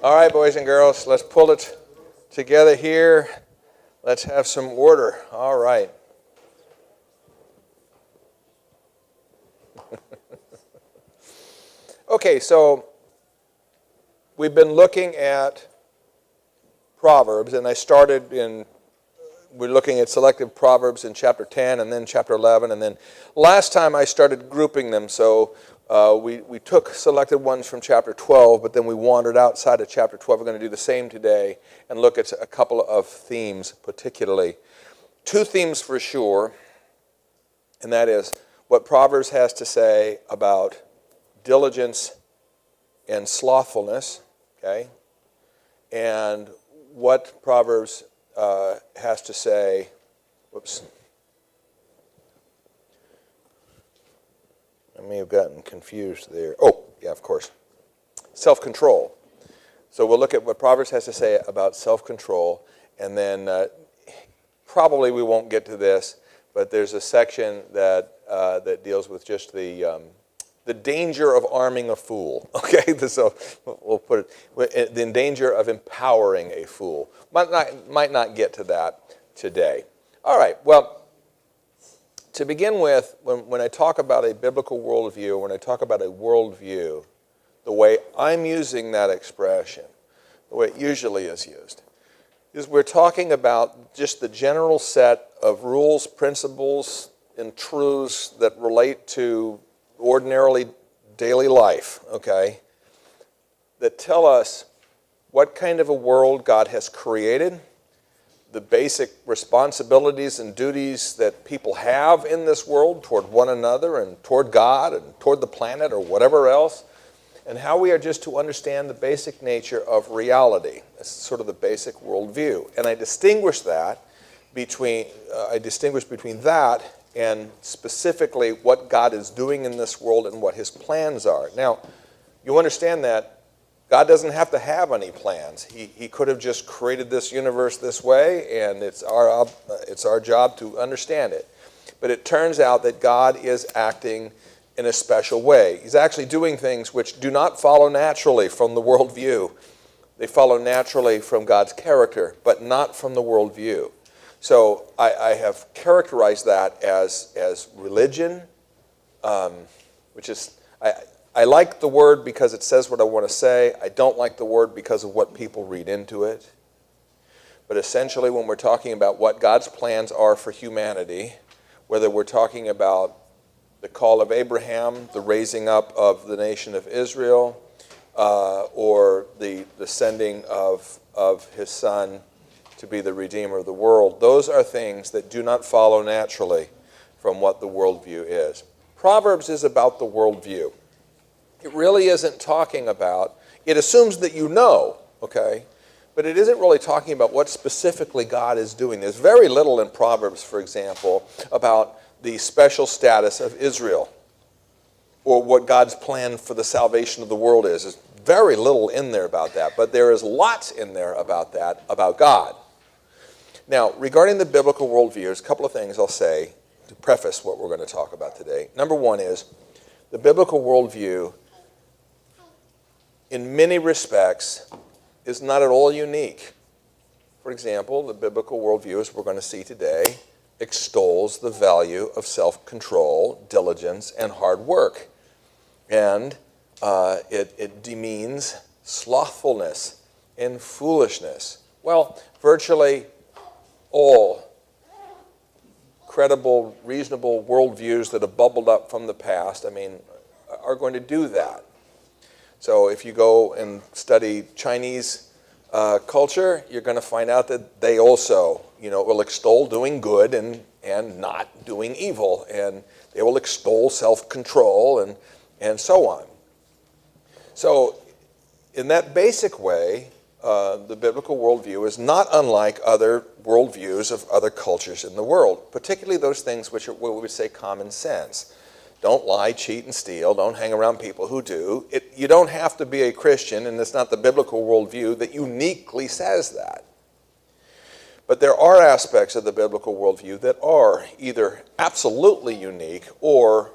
All right, boys and girls, let's pull it together here. Let's have some order. All right. Okay, so we've been looking at Proverbs, and we're looking at selected Proverbs in chapter 10 and then chapter 11, and then last time I started grouping them, so we took selected ones from chapter 12, but then we wandered outside of chapter 12. We're going to do the same today and look at a couple of themes particularly. Two themes for sure, and that is what Proverbs has to say about diligence and slothfulness, okay, and what Proverbs has to say, I may have gotten confused there. Oh, yeah, of course. Self-control. So we'll look at what Proverbs has to say about self-control, and then probably we won't get to this, but there's a section that deals with just the danger of arming a fool. Okay, so we'll put it, the danger of empowering a fool. Might not get to that today. All right, well, to begin with, when I talk about a biblical worldview, when I talk about a worldview, the way I'm using that expression, the way it usually is used, is we're talking about just the general set of rules, principles, and truths that relate to ordinarily daily life, okay, that tell us what kind of a world God has created, the basic responsibilities and duties that people have in this world toward one another and toward God and toward the planet or whatever else, and how we are just to understand the basic nature of reality. That's sort of the basic worldview. And I distinguish between that and specifically what God is doing in this world and what his plans are. Now, you understand that God doesn't have to have any plans. He could have just created this universe this way, and it's our job to understand it. But it turns out that God is acting in a special way. He's actually doing things which do not follow naturally from the worldview. They follow naturally from God's character, but not from the worldview. So I have characterized that as religion, which is, I like the word because it says what I want to say. I don't like the word because of what people read into it. But essentially, when we're talking about what God's plans are for humanity, whether we're talking about the call of Abraham, the raising up of the nation of Israel, or the sending of his son to be the Redeemer of the world, those are things that do not follow naturally from what the worldview is. Proverbs is about the worldview. It really isn't talking about, it assumes that you know, okay, but it isn't really talking about what specifically God is doing. There's very little in Proverbs, for example, about the special status of Israel or what God's plan for the salvation of the world is. There's very little in there about that, but there is lots in there about that, about God. Now, regarding the biblical worldview, there's a couple of things I'll say to preface what we're going to talk about today. Number one is the biblical worldview, in many respects, is not at all unique. For example, the biblical worldview, as we're going to see today, extols the value of self-control, diligence, and hard work. And it demeans slothfulness and foolishness. Well, virtually all credible, reasonable worldviews that have bubbled up from the past, are going to do that. So if you go and study Chinese culture, you're going to find out that they also, will extol doing good and not doing evil, and they will extol self-control and so on. So in that basic way, the biblical worldview is not unlike other worldviews of other cultures in the world, particularly those things which are what we would say common sense. Don't lie, cheat, and steal. Don't hang around people who do. You don't have to be a Christian, and it's not the biblical worldview that uniquely says that. But there are aspects of the biblical worldview that are either absolutely unique or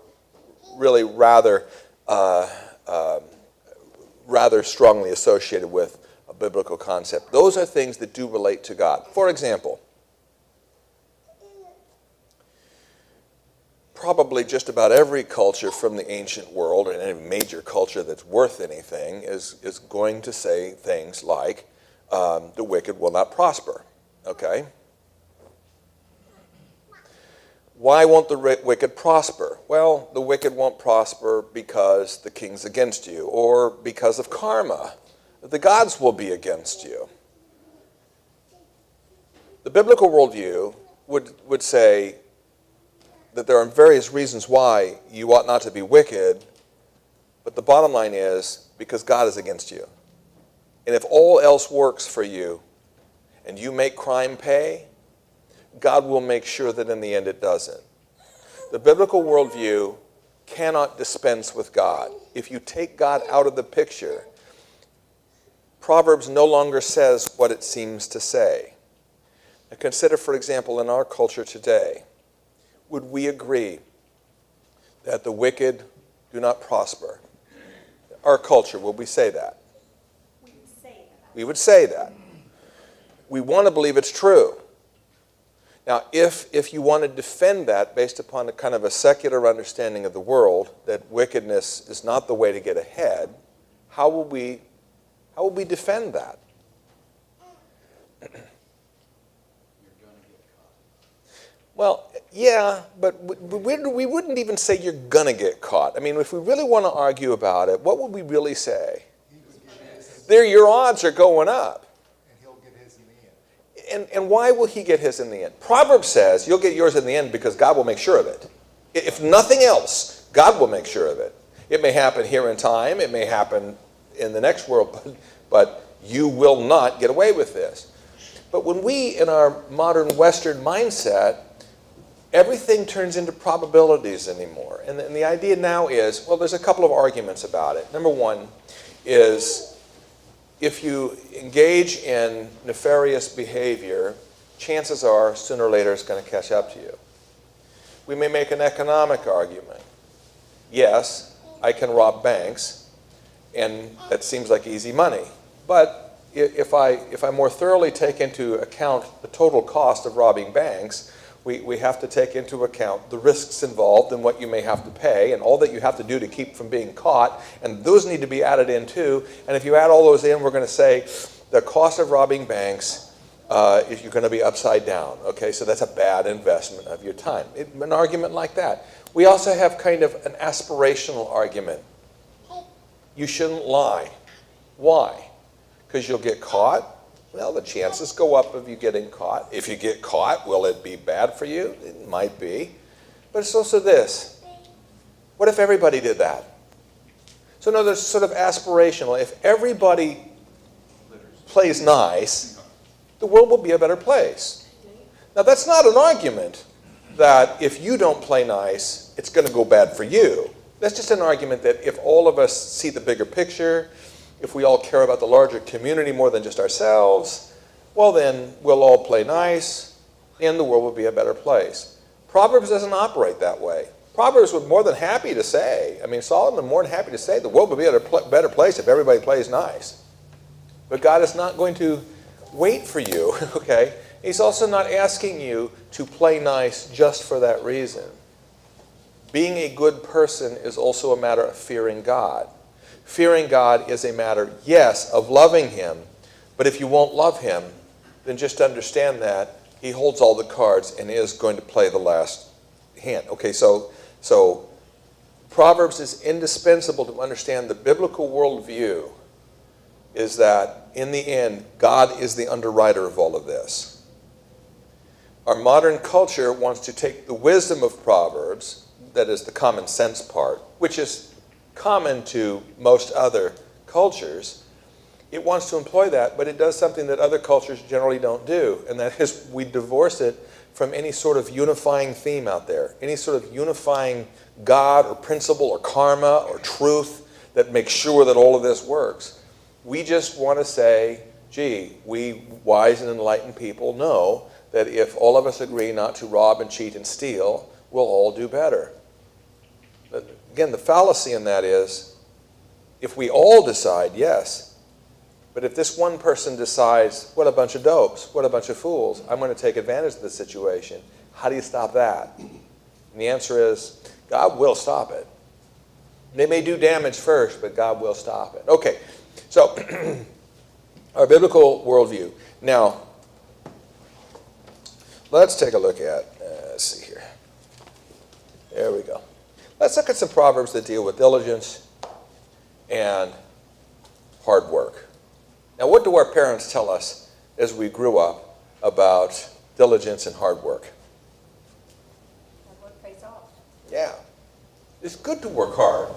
really rather strongly associated with a biblical concept. Those are things that do relate to God. For example, probably just about every culture from the ancient world, and any major culture that's worth anything, is going to say things like, the wicked will not prosper. Okay? Why won't the wicked prosper? Well, the wicked won't prosper because the king's against you, or because of karma. The gods will be against you. The biblical worldview would say that there are various reasons why you ought not to be wicked, but the bottom line is because God is against you. And if all else works for you and you make crime pay, God will make sure that in the end it doesn't. The biblical worldview cannot dispense with God. If you take God out of the picture, Proverbs no longer says what it seems to say. Now consider, for example, in our culture today, would we agree that the wicked do not prosper? Our culture, would we say that? We would say that. We would say that. We want to believe it's true. Now, if you want to defend that based upon a kind of a secular understanding of the world, that wickedness is not the way to get ahead, how will we defend that? Well, yeah, but we wouldn't even say you're going to get caught. I mean, if we really want to argue about it, what would we really say? There, your odds are going up. And he'll get his in the end. And why will he get his in the end? Proverbs says you'll get yours in the end because God will make sure of it. If nothing else, God will make sure of it. It may happen here in time. It may happen in the next world, but you will not get away with this. But when we, in our modern Western mindset, everything turns into probabilities anymore. And the idea now is, well, there's a couple of arguments about it. Number one is if you engage in nefarious behavior, chances are sooner or later it's going to catch up to you. We may make an economic argument. Yes, I can rob banks, and that seems like easy money. But if I more thoroughly take into account the total cost of robbing banks, we have to take into account the risks involved and what you may have to pay and all that you have to do to keep from being caught, and those need to be added in too. And if you add all those in, we're going to say the cost of robbing banks is you're going to be upside down. Okay, so that's a bad investment of your time. An argument like that. We also have kind of an aspirational argument. You shouldn't lie. Why? Because you'll get caught. Well, the chances go up of you getting caught. If you get caught, will it be bad for you? It might be. But it's also this. What if everybody did that? So no, there's sort of aspirational. If everybody plays nice, the world will be a better place. Now, that's not an argument that if you don't play nice, it's going to go bad for you. That's just an argument that if all of us see the bigger picture, if we all care about the larger community more than just ourselves, well then we'll all play nice and the world will be a better place. Proverbs doesn't operate that way. Proverbs was more than happy to say, Solomon more than happy to say the world would be a better place if everybody plays nice. But God is not going to wait for you, okay? He's also not asking you to play nice just for that reason. Being a good person is also a matter of fearing God. Fearing God is a matter, yes, of loving Him, but if you won't love Him, then just understand that He holds all the cards and is going to play the last hand. Okay, so Proverbs is indispensable to understand the biblical worldview is that in the end, God is the underwriter of all of this. Our modern culture wants to take the wisdom of Proverbs, that is the common sense part, which is common to most other cultures. It wants to employ that, but it does something that other cultures generally don't do, and that is we divorce it from any sort of unifying theme out there, any sort of unifying God or principle or karma or truth that makes sure that all of this works. We just want to say, gee, we wise and enlightened people know that if all of us agree not to rob and cheat and steal, we'll all do better. Again, the fallacy in that is, if we all decide, yes, But if this one person decides, what a bunch of dopes, what a bunch of fools, I'm going to take advantage of the situation, how do you stop that? And the answer is, God will stop it. They may do damage first, but God will stop it. Okay, so our biblical worldview. Now, let's take a look at, let's see here. There we go. Let's look at some Proverbs that deal with diligence and hard work. Now, what do our parents tell us as we grew up about diligence and hard work? Hard work pays off. Yeah. It's good to work hard.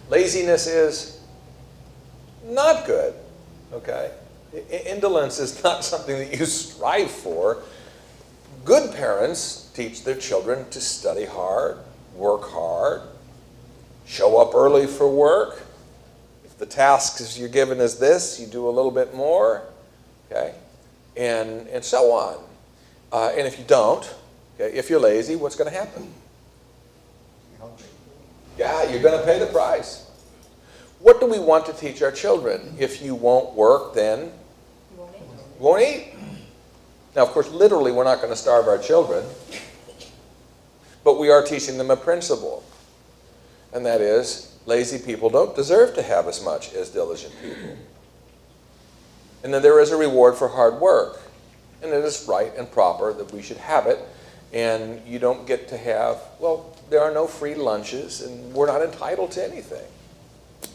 Laziness is not good, okay? Indolence is not something that you strive for. Good parents teach their children to study hard, work hard, show up early for work. If the tasks you're given is this, you do a little bit more, okay? And so on. And if you don't, okay, if you're lazy, what's going to happen? Yeah, you're going to pay the price. What do we want to teach our children? If you won't work, then You won't eat. you won't eat. Now, of course, literally, we're not going to starve our children, but we are teaching them a principle, and that is, lazy people don't deserve to have as much as diligent people. And then there is a reward for hard work, and it is right and proper that we should have it, and you don't get to have, well, there are no free lunches, and we're not entitled to anything. Okay?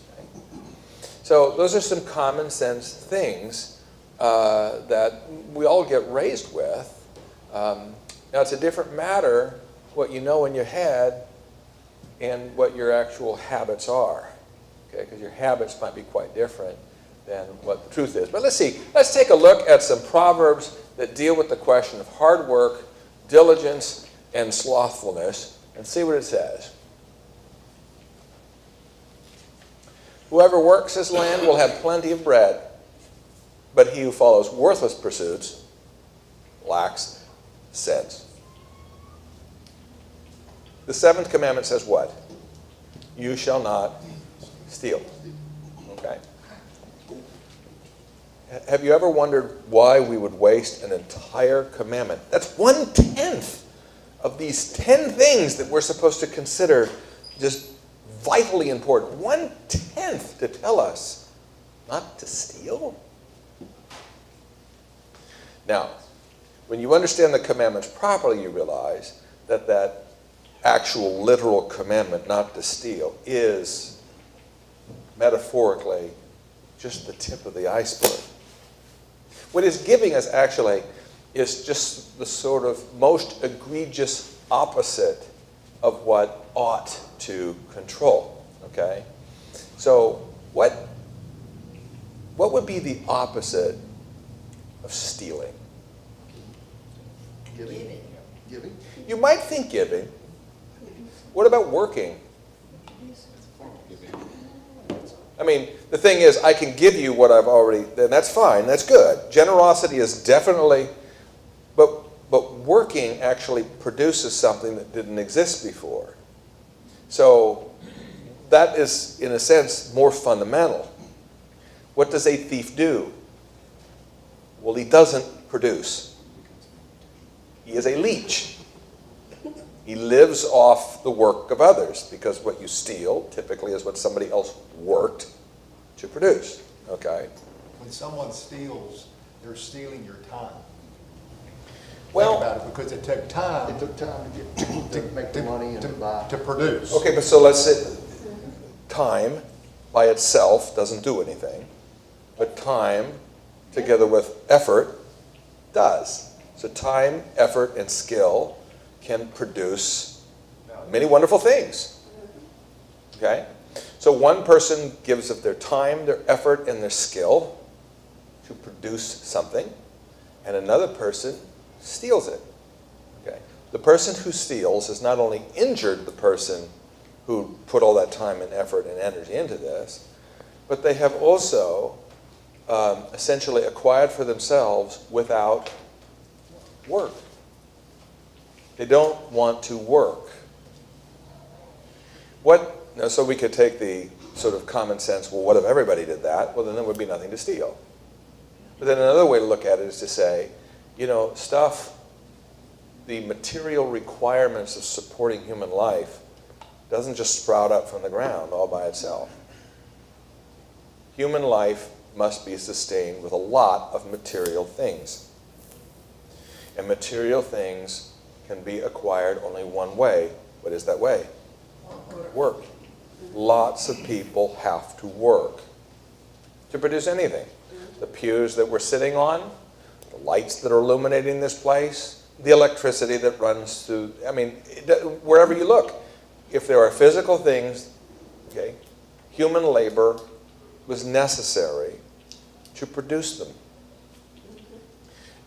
So those are some common sense things that we all get raised with. Now, it's a different matter what you know in your head and what your actual habits are, okay? Because your habits might be quite different than what the truth is. But let's see. Let's take a look at some Proverbs that deal with the question of hard work, diligence, and slothfulness, and see what it says. Whoever works his land will have plenty of bread, but he who follows worthless pursuits lacks sense. The seventh commandment says what? You shall not steal. Okay? Have you ever wondered why we would waste an entire commandment? That's 1/10 of these 10 things that we're supposed to consider just vitally important. 1/10 to tell us not to steal? Now, when you understand the commandments properly, you realize that that actual literal commandment not to steal is metaphorically just the tip of the iceberg. What it's giving us actually is just the sort of most egregious opposite of what ought to control, okay? So what would be the opposite of stealing? Giving. Giving? You might think giving. What about working? I mean, the thing is, I can give you what I've already, and that's fine, that's good. Generosity is definitely, but working actually produces something that didn't exist before. So that is, in a sense, more fundamental. What does a thief do? Well, he doesn't produce. He is a leech. He lives off the work of others, because what you steal typically is what somebody else worked to produce, okay? When someone steals, they're stealing your time. Well, Think about it, because it took time. It took time to make the money and to buy. To produce. okay, but so let's say time by itself doesn't do anything, but time together with effort does. So time, effort, and skill can produce many wonderful things, okay? So one person gives of their time, their effort, and their skill to produce something, and another person steals it, okay? The person who steals has not only injured the person who put all that time and effort and energy into this, but they have also essentially acquired for themselves without work. They don't want to work. So we could take the sort of common sense, well, what if everybody did that? Well, then there would be nothing to steal. But then another way to look at it is to say, you know, the material requirements of supporting human life doesn't just sprout up from the ground all by itself. Human life must be sustained with a lot of material things. And material things can be acquired only one way. What is that way? Work. Lots of people have to work to produce anything. The pews that we're sitting on, the lights that are illuminating this place, the electricity that runs through, I mean, wherever you look, if there are physical things, okay, human labor was necessary to produce them.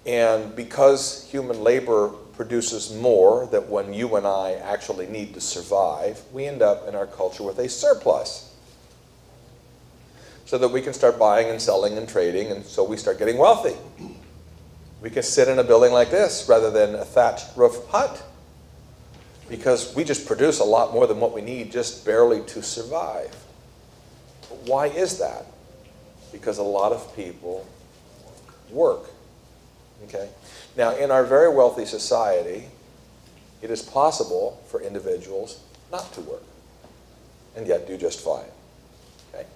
And because human labor produces more than when you and I actually need to survive, we end up in our culture with a surplus. So that we can start buying and selling and trading, and so we start getting wealthy. We can sit in a building like this rather than a thatched roof hut, because we just produce a lot more than what we need just barely to survive. But why is that? Because a lot of people work. Okay? Now, in our very wealthy society, it is possible for individuals not to work and yet do just fine. Okay?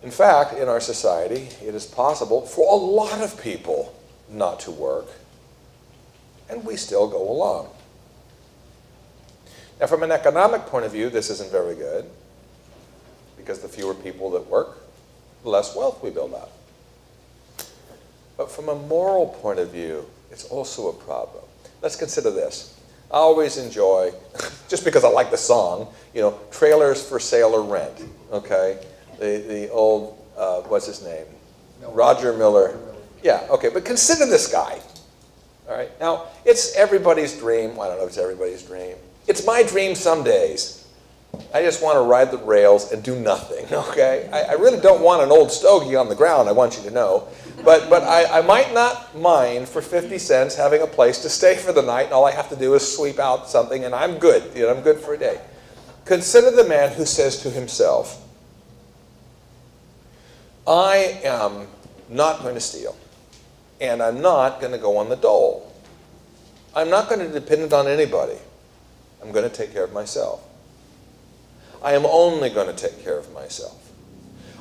In fact, in our society, it is possible for a lot of people not to work, and we still go along. Now, from an economic point of view, this isn't very good, because the fewer people that work, the less wealth we build up. But from a moral point of view, it's also a problem. Let's consider this. I always enjoy, just because I like the song, you know, trailers for sale or rent, okay? The old, what's his name? Roger Miller. Yeah, okay, but consider this guy, all right? Now, it's everybody's dream. Well, I don't know if it's everybody's dream. It's my dream some days. I just want to ride the rails and do nothing, okay? I really don't want an old stogie on the ground, I want you to know. But I might not mind for 50 cents having a place to stay for the night, and all I have to do is sweep out something, and I'm good. You know, I'm good for a day. Consider the man who says to himself, I am not going to steal, and I'm not going to go on the dole. I'm not going to depend on anybody. I'm going to take care of myself. I am only going to take care of myself.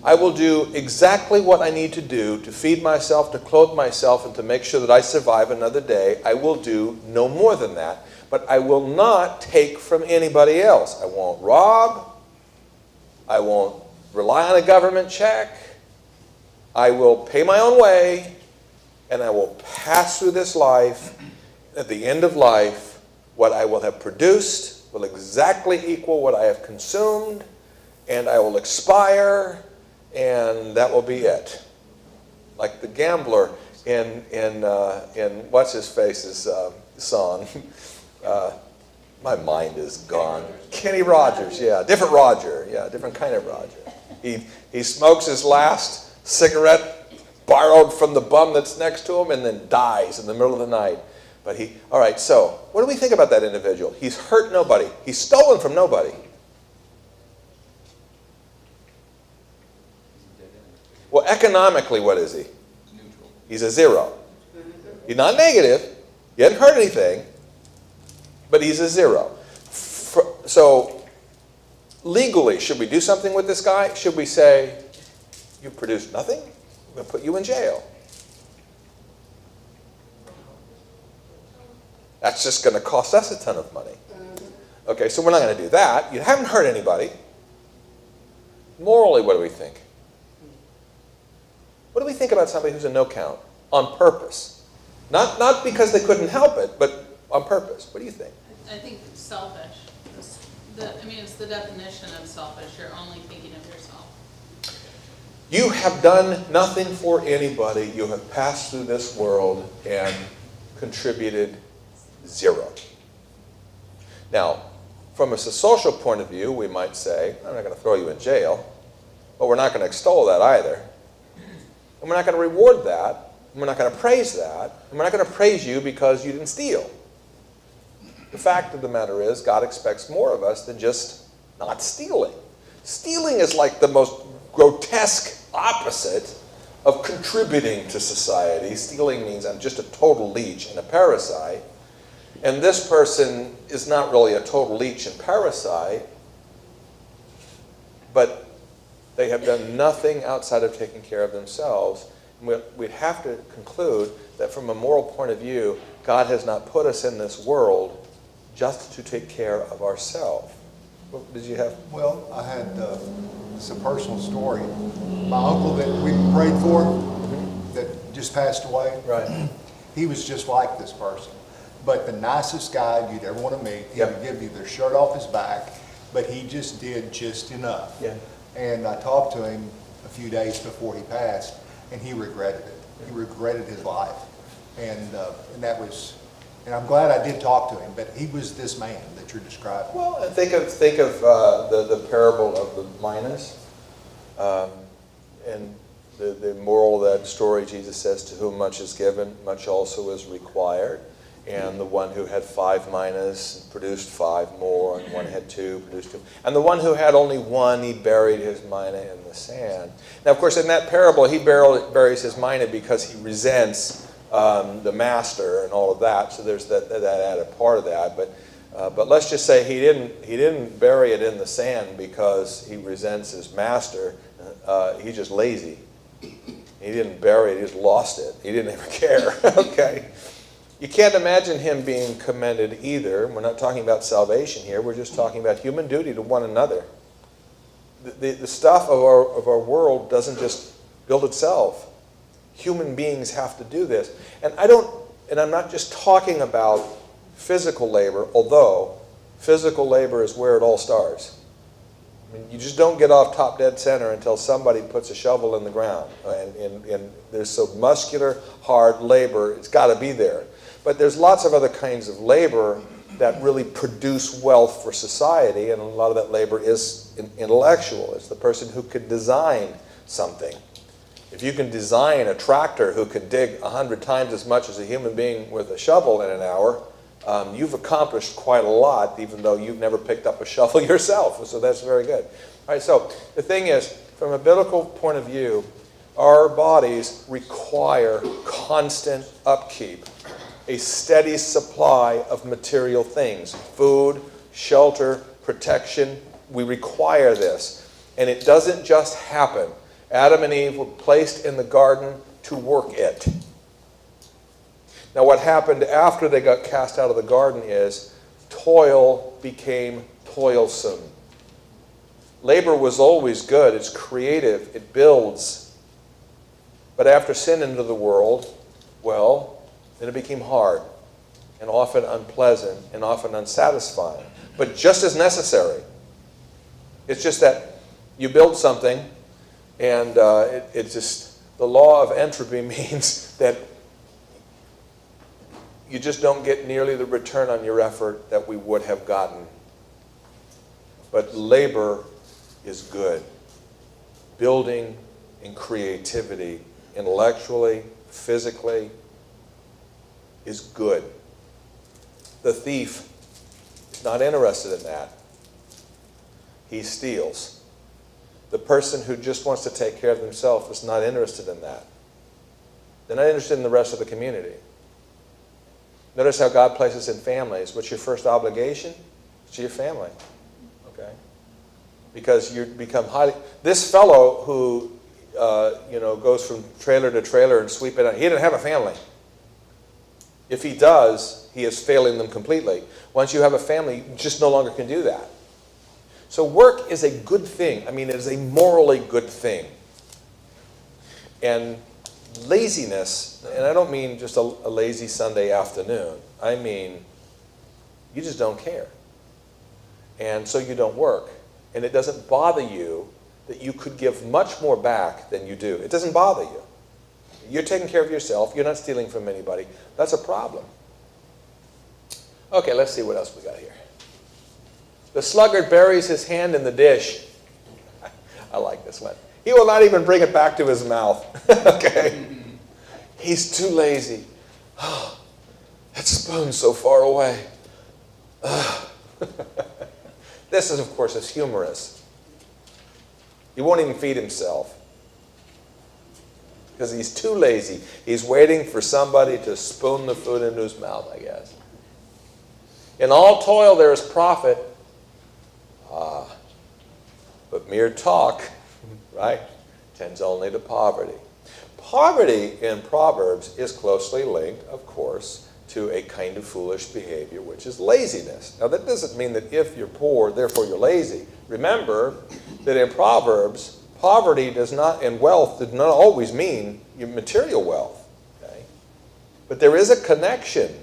I will do exactly what I need to do to feed myself, to clothe myself, and to make sure that I survive another day. I will do no more than that, but I will not take from anybody else. I won't rob. I won't rely on a government check. I will pay my own way, and I will pass through this life. At the end of life, what I will have produced will exactly equal what I have consumed, and I will expire, and that will be it. Like the gambler in what's his face's song. My mind is gone. Kenny Rogers, yeah, different Roger, yeah, different kind of Roger. He smokes his last cigarette borrowed from the bum that's next to him, and then dies in the middle of the night. But all right, so what do we think about that individual? He's hurt nobody. He's stolen from nobody. Well, economically, what is he? Neutral. He's a zero. He's not negative. He hasn't hurt anything, but he's a zero. So legally, should we do something with this guy? Should we say, you produced nothing? I'm going to put you in jail. That's just going to cost us a ton of money. Okay, so we're not going to do that. You haven't hurt anybody. Morally, what do we think? What do we think about somebody who's a no count on purpose? Not because they couldn't help it, but on purpose. What do you think? I think selfish. It's the definition of selfish. You're only thinking of yourself. You have done nothing for anybody. You have passed through this world and contributed zero. Now, from a social point of view, we might say, I'm not going to throw you in jail, but we're not going to extol that either. And we're not going to reward that, and we're not going to praise that, and we're not going to praise you because you didn't steal. The fact of the matter is, God expects more of us than just not stealing. Stealing is like the most grotesque opposite of contributing to society. Stealing means I'm just a total leech and a parasite. And this person is not really a total leech and parasite, but they have done nothing outside of taking care of themselves. And we'd have to conclude that from a moral point of view, God has not put us in this world just to take care of ourselves. What did you have? Well, I had, it's a personal story. My uncle that we prayed for, that just passed away, Right. he was just like this person. But the nicest guy you'd ever want to meet. He Yep. would give you the shirt off his back, but he just did just enough. Yeah. And I talked to him a few days before he passed, and he regretted it. He regretted his life. And that was, and I'm glad I did talk to him, but he was this man that you're describing. Well, and think of the parable of the minas, and the moral of that story. Jesus says, "To whom much is given, much also is required." And the one who had 5 minas produced 5 more, and one had 2, produced 2. And the one who had only 1, he buried his mina in the sand. Now, of course, in that parable, he buries his mina because he resents the master and all of that. So there's that added part of that. But let's just say he didn't bury it in the sand because he resents his master. He's just lazy. He didn't bury it. He just lost it. He didn't even care. Okay. You can't imagine him being commended either. We're not talking about salvation here. We're just talking about human duty to one another. The stuff of our world doesn't just build itself. Human beings have to do this. And I'm not just talking about physical labor, although physical labor is where it all starts. I mean, you just don't get off top dead center until somebody puts a shovel in the ground. And there's so muscular, hard labor, it's got to be there. But there's lots of other kinds of labor that really produce wealth for society, and a lot of that labor is intellectual. It's the person who could design something. If you can design a tractor who can dig 100 times as much as a human being with a shovel in an hour, you've accomplished quite a lot, even though you've never picked up a shovel yourself. So that's very good. All right, so the thing is, from a biblical point of view, our bodies require constant upkeep, a steady supply of material things, food, shelter, protection. We require this. And it doesn't just happen. Adam and Eve were placed in the garden to work it. Now what happened after they got cast out of the garden is toil became toilsome. Labor was always good. It's creative. It builds. But after sin entered the world, well, then it became hard and often unpleasant and often unsatisfying, but just as necessary. It's just that you build something, and it's just the law of entropy means that you just don't get nearly the return on your effort that we would have gotten. But labor is good. Building and creativity, intellectually, physically, is good. The thief is not interested in that. He steals. The person who just wants to take care of themselves is not interested in that. They're not interested in the rest of the community. Notice how God places in families. What's your first obligation? It's to your family. Okay? Because you become highly... This fellow who goes from trailer to trailer and sweep it out, he didn't have a family. If he does, he is failing them completely. Once you have a family, you just no longer can do that. So work is a good thing. I mean, it is a morally good thing. And laziness, and I don't mean just a lazy Sunday afternoon. I mean, you just don't care. And so you don't work. And it doesn't bother you that you could give much more back than you do. It doesn't bother you. You're taking care of yourself. You're not stealing from anybody. That's a problem. Okay, let's see what else we got here. The sluggard buries his hand in the dish. I like this one. He will not even bring it back to his mouth. Okay? He's too lazy. Oh, that spoon's so far away. This is, of course, is humorous. He won't even feed himself because he's too lazy. He's waiting for somebody to spoon the food into his mouth, I guess. In all toil there is profit, but mere talk, right, tends only to poverty. Poverty in Proverbs is closely linked, of course, to a kind of foolish behavior, which is laziness. Now, that doesn't mean that if you're poor, therefore you're lazy. Remember that in Proverbs, poverty does not, and wealth does not always mean your material wealth. Okay? But there is a connection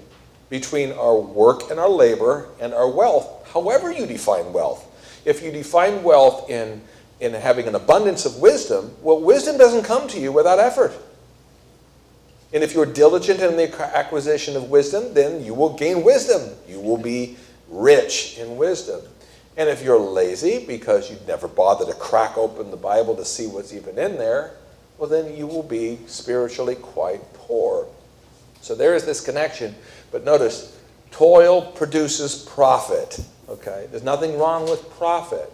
between our work and our labor and our wealth, however you define wealth. If you define wealth in having an abundance of wisdom, well, wisdom doesn't come to you without effort. And if you're diligent in the acquisition of wisdom, then you will gain wisdom. You will be rich in wisdom. And if you're lazy because you never bother to crack open the Bible to see what's even in there, well, then you will be spiritually quite poor. So there is this connection. But notice, toil produces profit. Okay? There's nothing wrong with profit.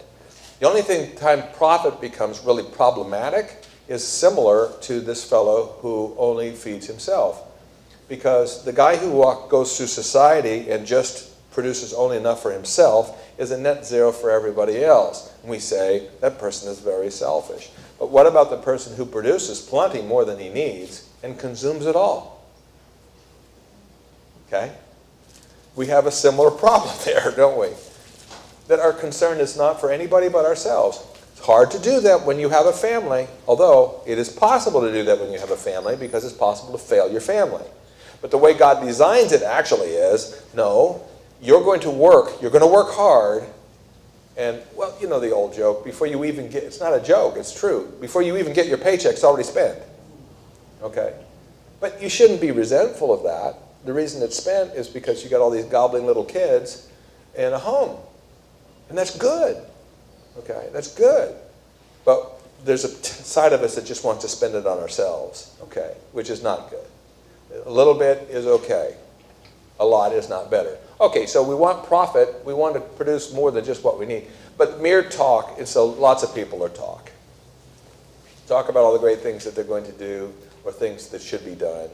The only time profit becomes really problematic is similar to this fellow who only feeds himself. Because the guy who goes through society and just produces only enough for himself is a net zero for everybody else. And we say that person is very selfish. But what about the person who produces plenty more than he needs and consumes it all? Okay? We have a similar problem there, don't we? That our concern is not for anybody but ourselves. It's hard to do that when you have a family, although it is possible to do that when you have a family because it's possible to fail your family. But the way God designs it actually is, no, you're going to work hard, and, well, you know the old joke, before you even get, it's not a joke, it's true, before you even get your paycheck, it's already spent. Okay? But you shouldn't be resentful of that. The reason it's spent is because you got all these gobbling little kids in a home. And that's good. Okay, that's good. But there's a side of us that just wants to spend it on ourselves, okay, which is not good. A little bit is okay. A lot is not better. Okay, so we want profit. We want to produce more than just what we need. But mere talk, lots of people are talk. Talk about all the great things that they're going to do or things that should be done.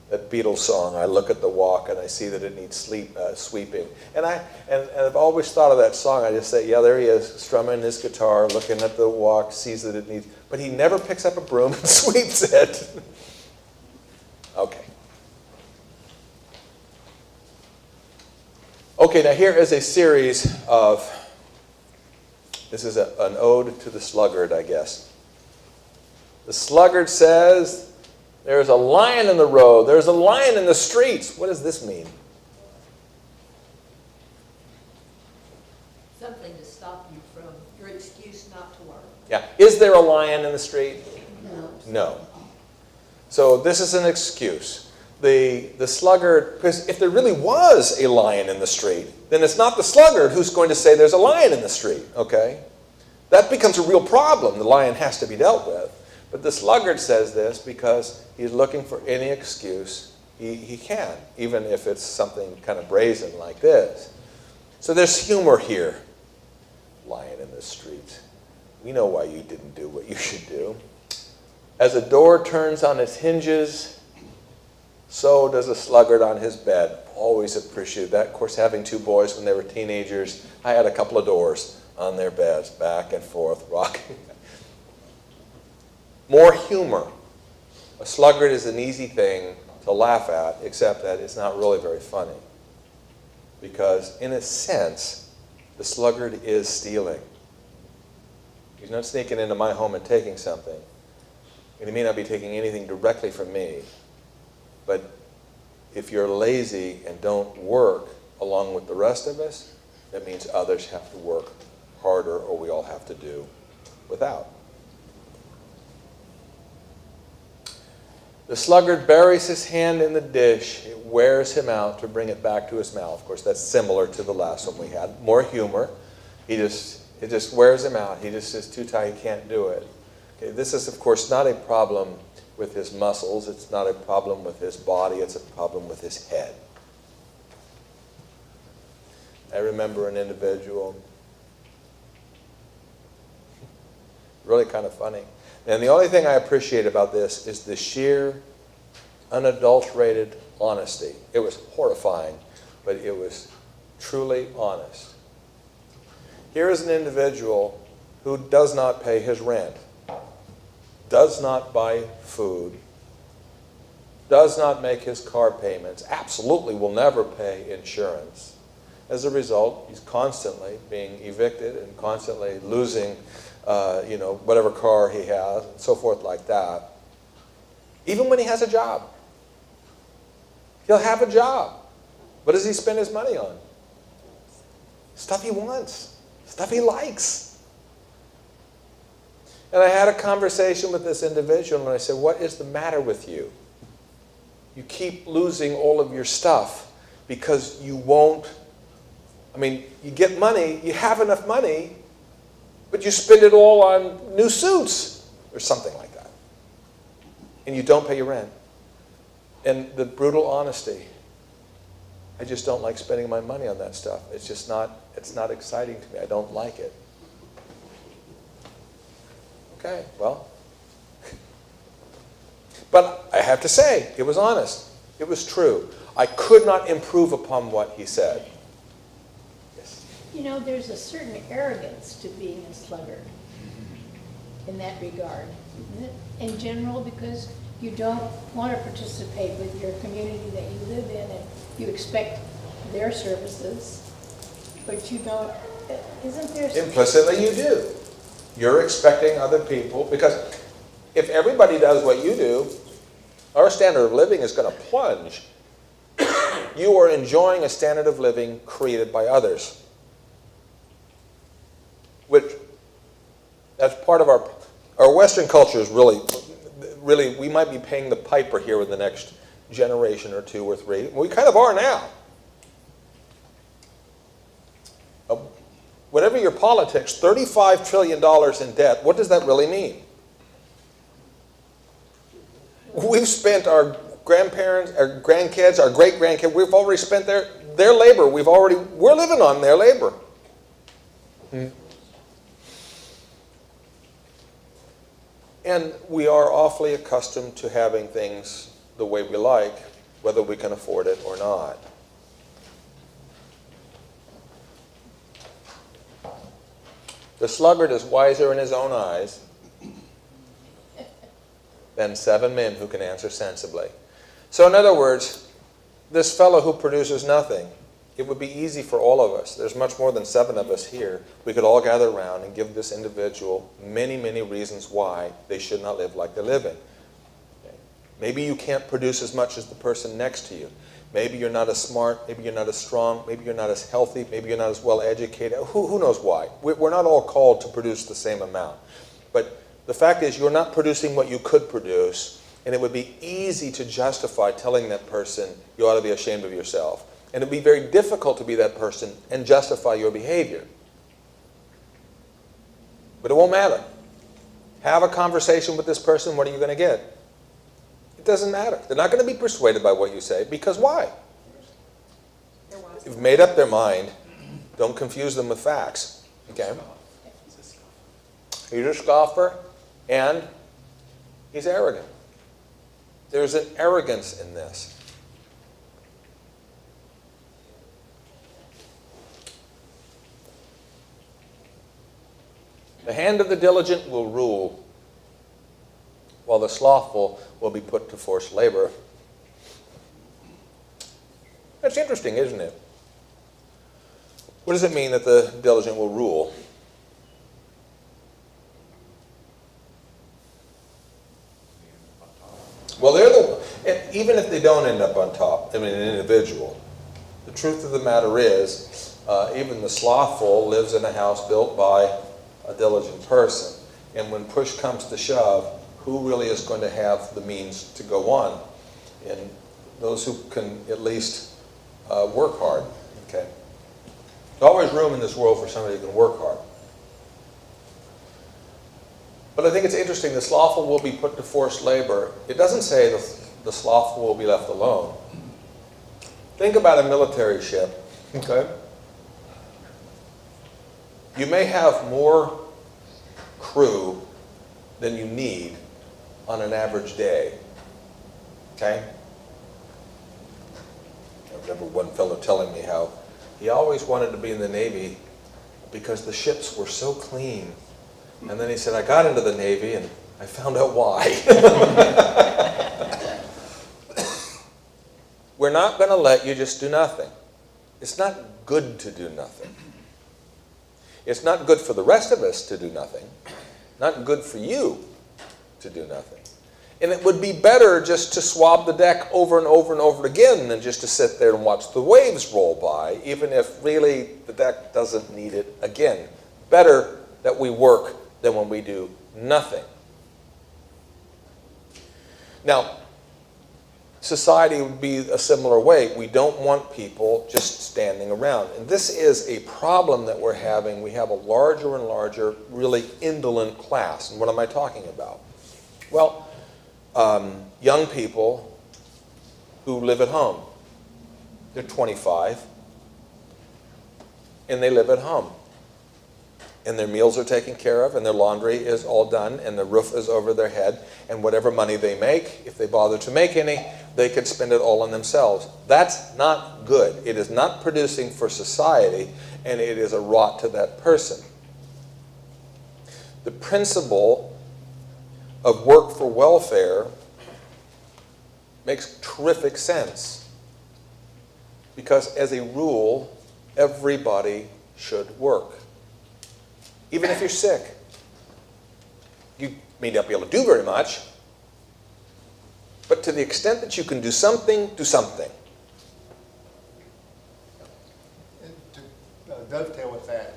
That Beatles song, I look at the walk and I see that it needs sweeping. And I've always thought of that song, I just say, yeah, there he is, strumming his guitar, looking at the walk, sees that it needs, but he never picks up a broom and sweeps it. Okay. Okay, now here is a series of, this is an ode to the sluggard, I guess. The sluggard says, there's a lion in the road. There's a lion in the streets. What does this mean? Something to stop you from your excuse not to work. Yeah. Is there a lion in the street? No. No. So this is an excuse. The sluggard, because if there really was a lion in the street, then it's not the sluggard who's going to say there's a lion in the street, okay? That becomes a real problem. The lion has to be dealt with. But the sluggard says this because he's looking for any excuse he can, even if it's something kind of brazen like this. So there's humor here. Lion in the street. We know why you didn't do what you should do. As a door turns on its hinges, so does a sluggard on his bed. Always appreciate that. Of course, having two boys when they were teenagers, I had a couple of doors on their beds, back and forth, rocking. More humor. A sluggard is an easy thing to laugh at, except that it's not really very funny. Because, in a sense, the sluggard is stealing. He's not sneaking into my home and taking something. And he may not be taking anything directly from me. But if you're lazy and don't work along with the rest of us, that means others have to work harder, or we all have to do without. The sluggard buries his hand in the dish. It wears him out to bring it back to his mouth. Of course, that's similar to the last one we had. More humor. It just wears him out. He just is too tired. He can't do it. Okay, this is, of course, not a problem with his muscles. It's not a problem with his body. It's a problem with his head. I remember an individual Really kind of funny. And the only thing I appreciate about this is the sheer, unadulterated honesty. It was horrifying, but it was truly honest. Here is an individual who does not pay his rent, does not buy food, does not make his car payments, absolutely will never pay insurance. As a result, he's constantly being evicted and constantly losing whatever car he has, and so forth like that. Even when he has a job. He'll have a job. What does he spend his money on? Stuff he wants. Stuff he likes. And I had a conversation with this individual, and I said, what is the matter with you? You keep losing all of your stuff because you won't, you get money, you have enough money, but you spend it all on new suits or something like that. And you don't pay your rent. And the brutal honesty, I just don't like spending my money on that stuff. It's not exciting to me. I don't like it. Okay, well. But I have to say, it was honest. It was true. I could not improve upon what he said. Yes. There's a certain arrogance to being a sluggard in that regard, isn't it? In general, because you don't want to participate with your community that you live in, and you expect their services, but you don't. Isn't there some... Implicitly you do. You're expecting other people, because if everybody does what you do, our standard of living is going to plunge. You are enjoying a standard of living created by others, which that's part of our Western culture is really, we might be paying the piper here in the next generation or two or three. We kind of are now. Whatever your politics, $35 trillion in debt, what does that really mean? We've spent our grandparents, our grandkids, our great-grandkids, we've already spent their labor. We're living on their labor. And we are awfully accustomed to having things the way we like, whether we can afford it or not. The sluggard is wiser in his own eyes than 7 men who can answer sensibly. So in other words, this fellow who produces nothing, it would be easy for all of us. There's much more than 7 of us here. We could all gather around and give this individual many, many reasons why they should not live like they're living. Okay. Maybe you can't produce as much as the person next to you. Maybe you're not as smart, maybe you're not as strong, maybe you're not as healthy, maybe you're not as well educated. Who knows why? We're not all called to produce the same amount. But the fact is, you're not producing what you could produce, and it would be easy to justify telling that person, you ought to be ashamed of yourself. And it would be very difficult to be that person and justify your behavior. But it won't matter. Have a conversation with this person, what are you going to get? It doesn't matter. They're not going to be persuaded by what you say, because why? They've made up their mind. Don't confuse them with facts. Okay? He's a scoffer, and he's arrogant. There's an arrogance in this. The hand of the diligent will rule, while the slothful will be put to forced labor. That's interesting, isn't it? What does it mean that the diligent will rule? Well, even if they don't end up on top, an individual, the truth of the matter is, even the slothful lives in a house built by a diligent person. And when push comes to shove, who really is going to have the means to go on? And those who can at least work hard. Okay. There's always room in this world for somebody who can work hard. But I think it's interesting, the slothful will be put to forced labor. It doesn't say the slothful will be left alone. Think about a military ship, okay? You may have more crew than you need on an average day. Okay? I remember one fellow telling me how he always wanted to be in the Navy because the ships were so clean. And then he said, I got into the Navy and I found out why. We're not going to let you just do nothing. It's not good to do nothing. It's not good for the rest of us to do nothing. Not good for you to do nothing. And it would be better just to swab the deck over and over and over again than just to sit there and watch the waves roll by, even if really the deck doesn't need it again. Better that we work than when we do nothing. Now, society would be a similar way. We don't want people just standing around. And this is a problem that we're having. We have a larger and larger, really indolent class. And what am I talking about? Well, young people who live at home. They're 25, and they live at home. And their meals are taken care of, and their laundry is all done, and the roof is over their head, and whatever money they make, if they bother to make any, they could spend it all on themselves. That's not good. It is not producing for society, and it is a rot to that person. The principle of work for welfare makes terrific sense, because as a rule, everybody should work. Even if you're sick. You may not be able to do very much, but to the extent that you can do something, do something. And to dovetail with that,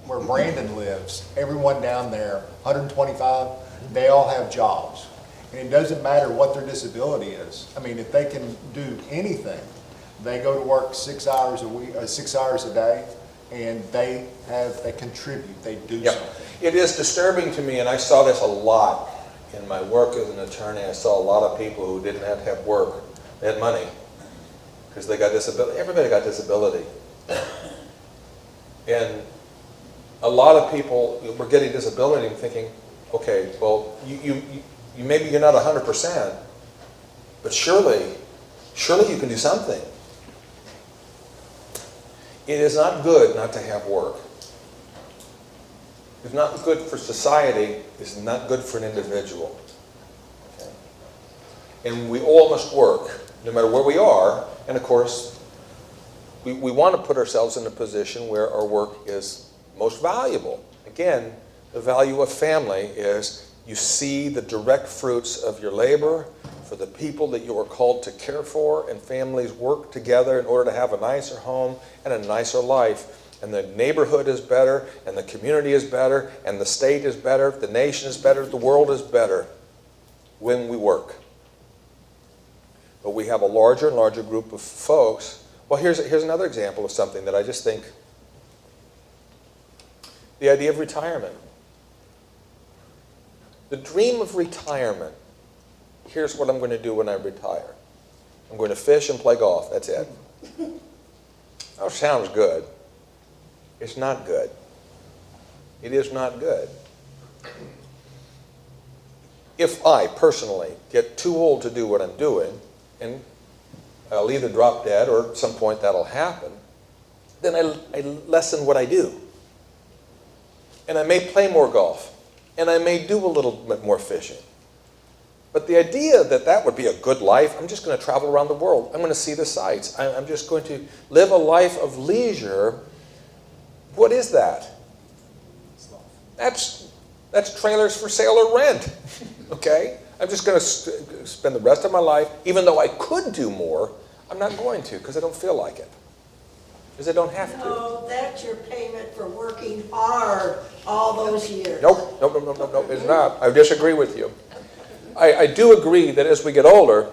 where Brandon lives, everyone down there, 125, they all have jobs. And it doesn't matter what their disability is. I mean, if they can do anything, they go to work 6 hours a week, 6 hours a day, and they contribute, they do something. It is disturbing to me, and I saw this a lot in my work as an attorney. I saw a lot of people who didn't have to have work. They had money because they got disability. Everybody got disability. And a lot of people were getting disability and thinking, okay, well, you maybe you're not 100%, but surely you can do something. It is not good not to have work. It's not good for society. It's not good for an individual. Okay? And we all must work, no matter where we are. And of course, we want to put ourselves in a position where our work is most valuable. Again, the value of family is you see the direct fruits of your labor for the people that you are called to care for, and families work together in order to have a nicer home and a nicer life. And the neighborhood is better, and the community is better, and the state is better, the nation is better, the world is better when we work. But we have a larger and larger group of folks. Well, here's another example of something that I just think, the idea of retirement. The dream of retirement. Here's what I'm going to do when I retire. I'm going to fish and play golf. That's it. That sounds good. It's not good. It is not good. If I personally get too old to do what I'm doing, and I'll either drop dead or at some point that'll happen, then I lessen what I do. And I may play more golf, and I may do a little bit more fishing. But the idea that that would be a good life, I'm just going to travel around the world. I'm going to see the sights. I'm just going to live a life of leisure. What is that? That's trailers for sale or rent, okay? I'm just going to spend the rest of my life, even though I could do more, I'm not going to because I don't feel like it. Because I don't have to. No, that's your payment for working hard all those years. Nope, it's not. I disagree with you. I do agree that as we get older,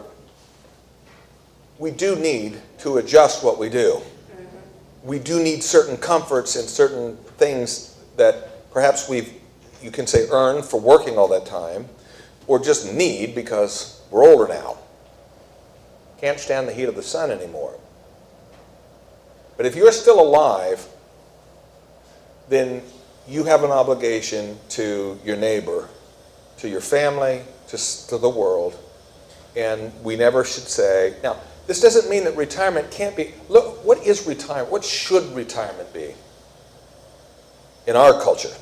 we do need to adjust what we do. We do need certain comforts and certain things that perhaps you can say earn for working all that time, or just need because we're older now. Can't stand the heat of the sun anymore. But if you're still alive, then you have an obligation to your neighbor to your family, to the world. And we never should say, now, this doesn't mean that retirement can't be, look, what is retirement? What should retirement be in our culture?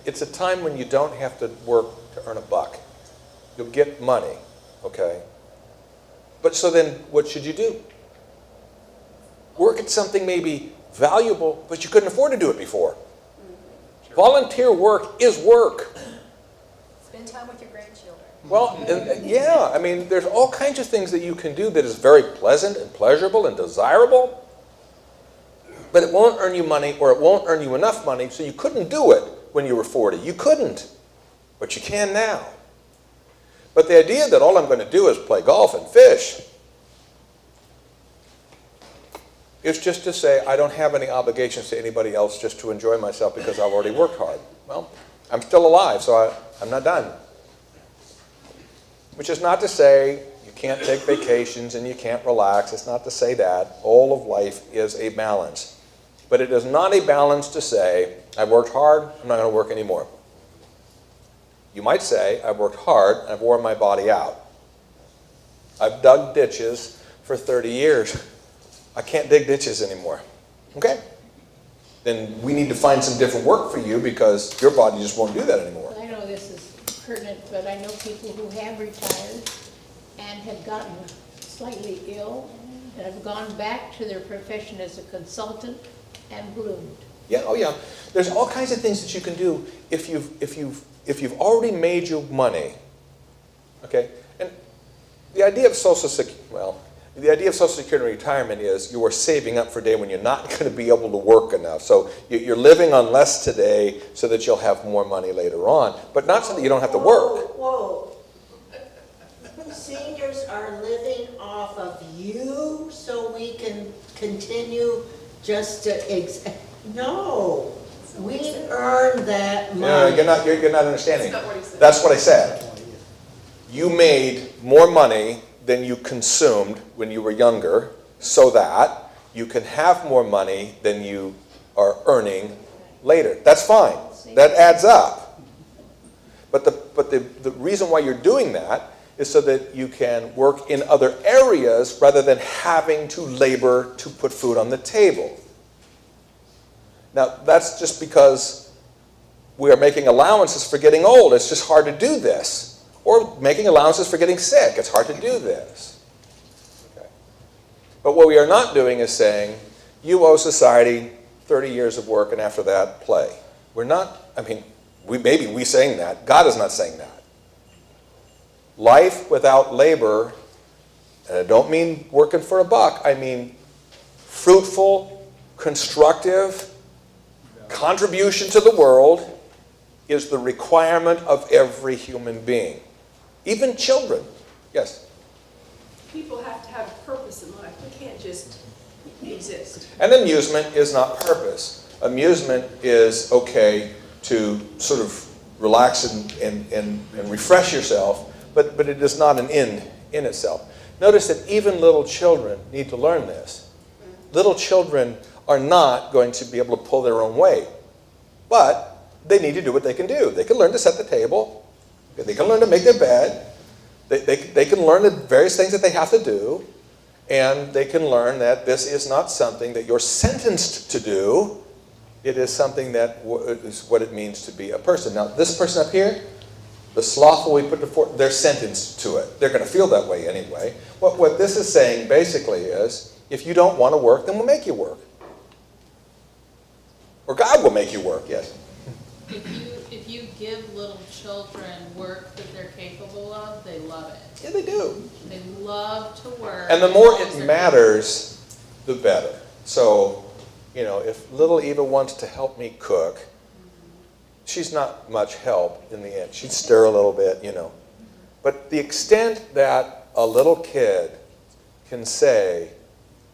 It's a time when you don't have to work to earn a buck. You'll get money, okay? But so then what should you do? Work at something maybe valuable, but you couldn't afford to do it before. Volunteer work is work. Spend time with your grandchildren. Well, yeah, I mean, there's all kinds of things that you can do that is very pleasant and pleasurable and desirable, but it won't earn you money, or it won't earn you enough money, so you couldn't do it when you were 40. You couldn't, but you can now. But the idea that all I'm going to do is play golf and fish is just to say I don't have any obligations to anybody else, just to enjoy myself because I've already worked hard. Well, I'm still alive, so I'm not done. Which is not to say you can't take vacations and you can't relax. It's not to say that. All of life is a balance. But it is not a balance to say, I've worked hard, I'm not going to work anymore. You might say, I've worked hard, and I've worn my body out. I've dug ditches for 30 years. I can't dig ditches anymore. Okay? Then we need to find some different work for you because your body just won't do that anymore. I know this is pertinent, but I know people who have retired and have gotten slightly ill and have gone back to their profession as a consultant and bloomed. Yeah, oh yeah. There's all kinds of things that you can do if you've already made your money. Okay? And the idea of Social Security, the idea of Social Security and retirement is you are saving up for a day when you're not going to be able to work enough. So you're living on less today so that you'll have more money later on, but not so that you don't have to work. Whoa. Seniors are living off of you so we can continue just to, no. We earn that money. No, you're not understanding. That's not what he said. That's what I said. You made more money than you consumed when you were younger, so that you can have more money than you are earning later. That's fine. That adds up. But the reason why you're doing that is so that you can work in other areas rather than having to labor to put food on the table. Now, that's just because we are making allowances for getting old. It's just hard to do this. Or making allowances for getting sick. It's hard to do this. Okay. But what we are not doing is saying, you owe society 30 years of work and after that, play. We're not, maybe we saying that. God is not saying that. Life without labor, and I don't mean working for a buck, I mean fruitful, constructive contribution to the world is the requirement of every human being. Even children. Yes? People have to have a purpose in life. We can't just exist. And amusement is not purpose. Amusement is okay to sort of relax and refresh yourself, but it is not an end in itself. Notice that even little children need to learn this. Little children are not going to be able to pull their own weight, but they need to do what they can do. They can learn to set the table. They can learn to make their bed. They can learn the various things that they have to do. And they can learn that this is not something that you're sentenced to do. It is something that is what it means to be a person. Now, this person up here, the slothful we put before, they're sentenced to it. They're going to feel that way anyway. What this is saying basically is, if you don't want to work, then we'll make you work. Or God will make you work, yes. If you give little children work that they're capable of, they love it. Yeah, they do. They love to work. And the more it matters, the better. So, if little Eva wants to help me cook, she's not much help in the end. She'd stir a little bit, But the extent that a little kid can say,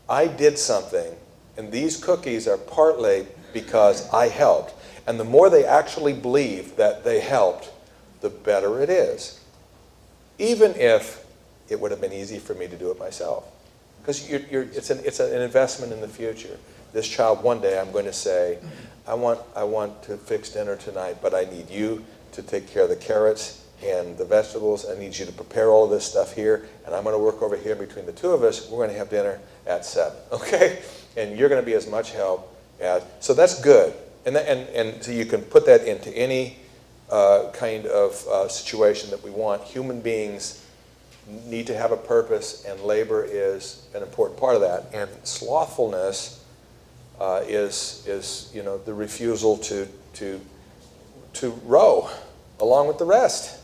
I did something, and these cookies are partly because I helped. And the more they actually believe that they helped, the better it is. Even if it would have been easy for me to do it myself. Because it's an investment in the future. This child, one day I'm going to say, I want to fix dinner tonight, but I need you to take care of the carrots and the vegetables. I need you to prepare all of this stuff here, and I'm going to work over here. Between the two of us, we're going to have dinner at 7, okay? And you're going to be as much help as, so that's good. And so you can put that into any kind of situation that we want. Human beings need to have a purpose, and labor is an important part of that. And slothfulness is the refusal to row along with the rest,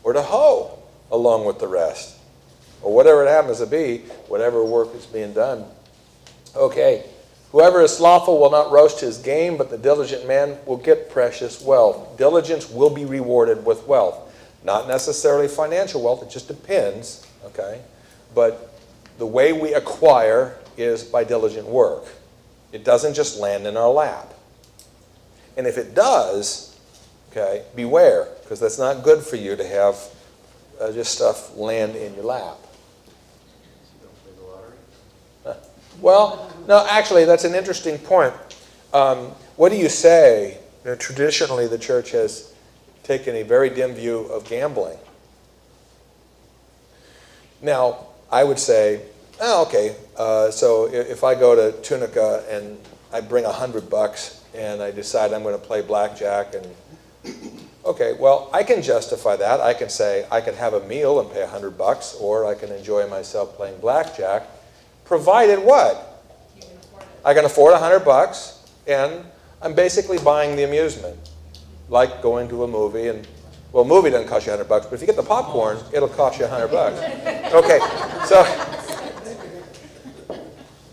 or to hoe along with the rest, or whatever it happens to be, whatever work is being done. Okay, whoever is slothful will not roast his game, but the diligent man will get precious wealth. Diligence will be rewarded with wealth. Not necessarily financial wealth, it just depends, okay? But the way we acquire is by diligent work. It doesn't just land in our lap. And if it does, okay, beware, because that's not good for you to have just stuff land in your lap. Well, no, actually, that's an interesting point. What do you say? Traditionally, the church has taken a very dim view of gambling. Now, I would say, okay, so if I go to Tunica and I bring $100 and I decide I'm going to play blackjack, and okay, well, I can justify that. I can say I can have a meal and pay $100, or I can enjoy myself playing blackjack, provided what? I can afford $100, and I'm basically buying the amusement, like going to a movie. And well, a movie doesn't cost you $100, but if you get the popcorn, it'll cost you $100. Okay,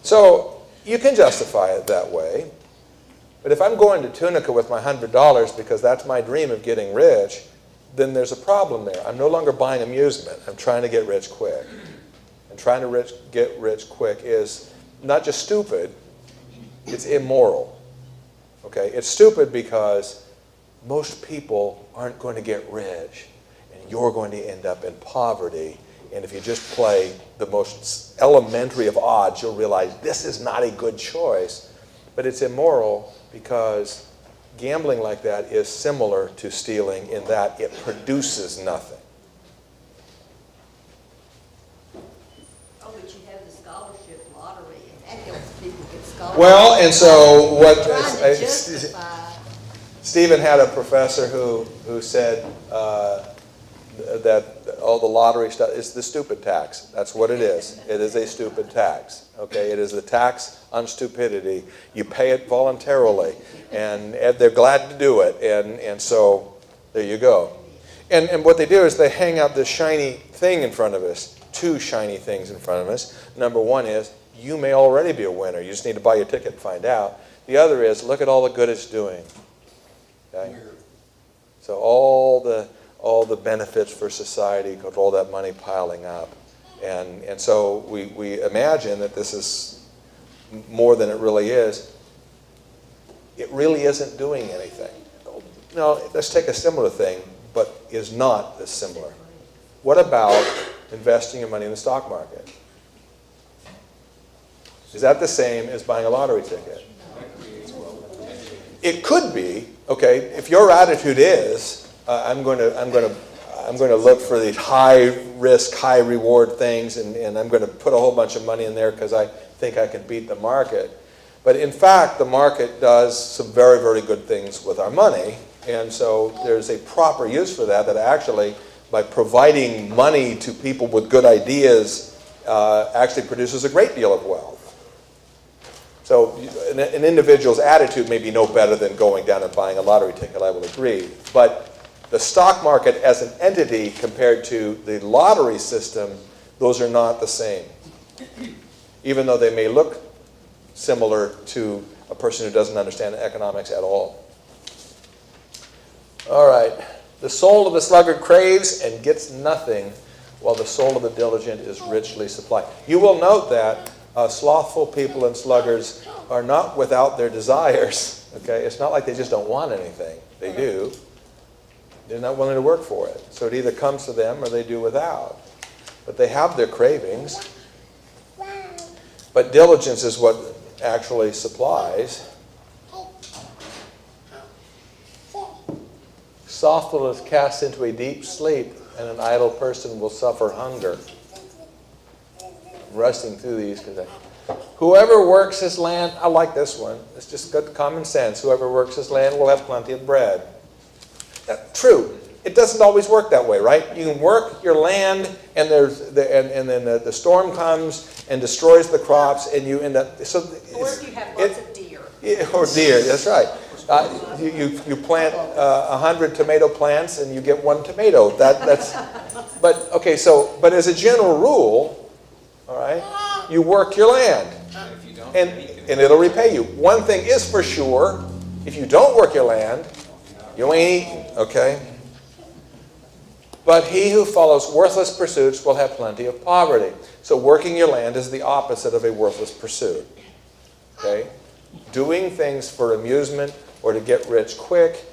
so you can justify it that way. But if I'm going to Tunica with my $100 because that's my dream of getting rich, then there's a problem there. I'm no longer buying amusement. I'm trying to get rich quick. And trying to get rich quick is not just stupid, it's immoral. Okay? It's stupid because most people aren't going to get rich, and you're going to end up in poverty. And if you just play the most elementary of odds, you'll realize this is not a good choice. But it's immoral because gambling like that is similar to stealing in that it produces nothing. Oh, but you have the scholarship lottery, and that helps people get scholarships. Well, and so what Trying to justify. Stephen had a professor who said that all the lottery stuff is the stupid tax. That's what it is. It is a stupid tax. Okay, it is the tax on stupidity. You pay it voluntarily, and they're glad to do it. And so there you go. And what they do is they hang out this shiny thing in front of us. Two shiny things in front of us. Number one is you may already be a winner. You just need to buy your ticket and find out. The other is look at all the good it's doing. Okay? So all the benefits for society because all that money piling up. And so we imagine that this is more than it really is. It really isn't doing anything. Now, let's take a similar thing, but is not as similar. What about investing your money in the stock market? Is that the same as buying a lottery ticket? It could be. Okay, if your attitude is, I'm going to look for these high risk, high reward things, and I'm going to put a whole bunch of money in there because I think I can beat the market. But in fact, the market does some very, very good things with our money, and so there's a proper use for that actually, by providing money to people with good ideas, actually produces a great deal of wealth. So an individual's attitude may be no better than going down and buying a lottery ticket, I will agree. But the stock market as an entity compared to the lottery system, those are not the same. Even though they may look similar to a person who doesn't understand economics at all. All right. The soul of the sluggard craves and gets nothing, while the soul of the diligent is richly supplied. You will note that slothful people and sluggards are not without their desires. Okay, it's not like they just don't want anything. They do. They're not willing to work for it. So it either comes to them or they do without. But they have their cravings. But diligence is what actually supplies. slothful is cast into a deep sleep, and an idle person will suffer hunger. I'm rushing through these because whoever works his land, I like this one. It's just good common sense. Whoever works his land will have plenty of bread. True. It doesn't always work that way, right? You can work your land, and then the storm comes and destroys the crops, and you end up. So Or if you have lots of deer. Yeah, or deer. That's right. You plant 100 tomato plants, and you get 1 tomato. That's. But okay. But as a general rule, all right, you work your land, and it'll repay you. One thing is for sure: if you don't work your land, you ain't eating. Okay. But he who follows worthless pursuits will have plenty of poverty. So working your land is the opposite of a worthless pursuit. Okay? Doing things for amusement or to get rich quick,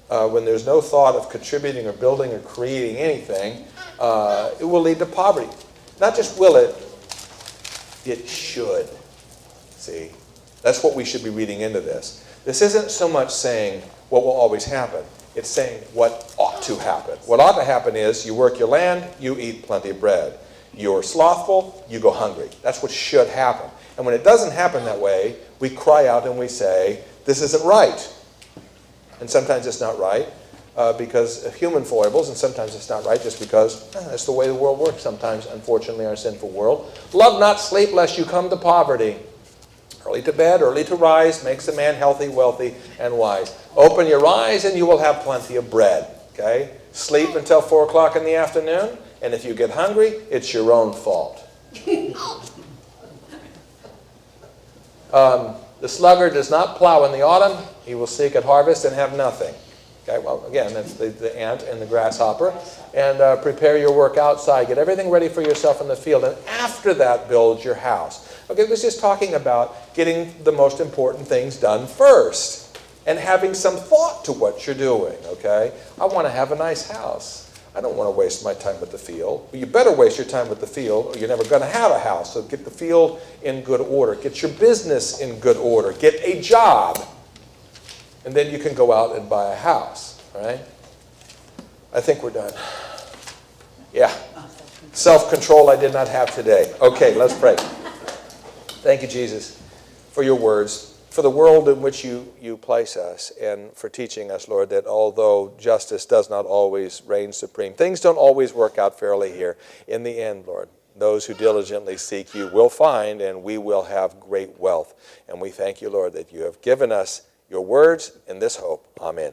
when there's no thought of contributing or building or creating anything, it will lead to poverty. Not just will it, it should. See? That's what we should be reading into this. This isn't so much saying what will always happen. It's saying what ought to happen. What ought to happen is you work your land, you eat plenty of bread. You're slothful, you go hungry. That's what should happen. And when it doesn't happen that way, we cry out and we say, this isn't right. And sometimes it's not right because of human foibles, and sometimes it's not right just because that's the way the world works sometimes, unfortunately, our sinful world. Love not sleep lest you come to poverty. Early to bed, early to rise, makes a man healthy, wealthy, and wise. Open your eyes and you will have plenty of bread. Okay? Sleep until 4 o'clock in the afternoon, and if you get hungry, it's your own fault. The sluggard does not plow in the autumn. He will seek at harvest and have nothing. Okay, well, again, that's the ant and the grasshopper. And prepare your work outside. Get everything ready for yourself in the field. And after that, build your house. Okay, this is talking about getting the most important things done first. And having some thought to what you're doing, okay? I want to have a nice house. I don't want to waste my time with the field. Well, you better waste your time with the field or you're never going to have a house. So get the field in good order. Get your business in good order. Get a job. And then you can go out and buy a house, all right? I think we're done. Yeah. Self-control I did not have today. Okay, let's pray. Thank you, Jesus, for your words, for the world in which you place us, and for teaching us, Lord, that although justice does not always reign supreme, things don't always work out fairly here. In the end, Lord, those who diligently seek you will find, and we will have great wealth. And we thank you, Lord, that you have given us your words in this hope. Amen.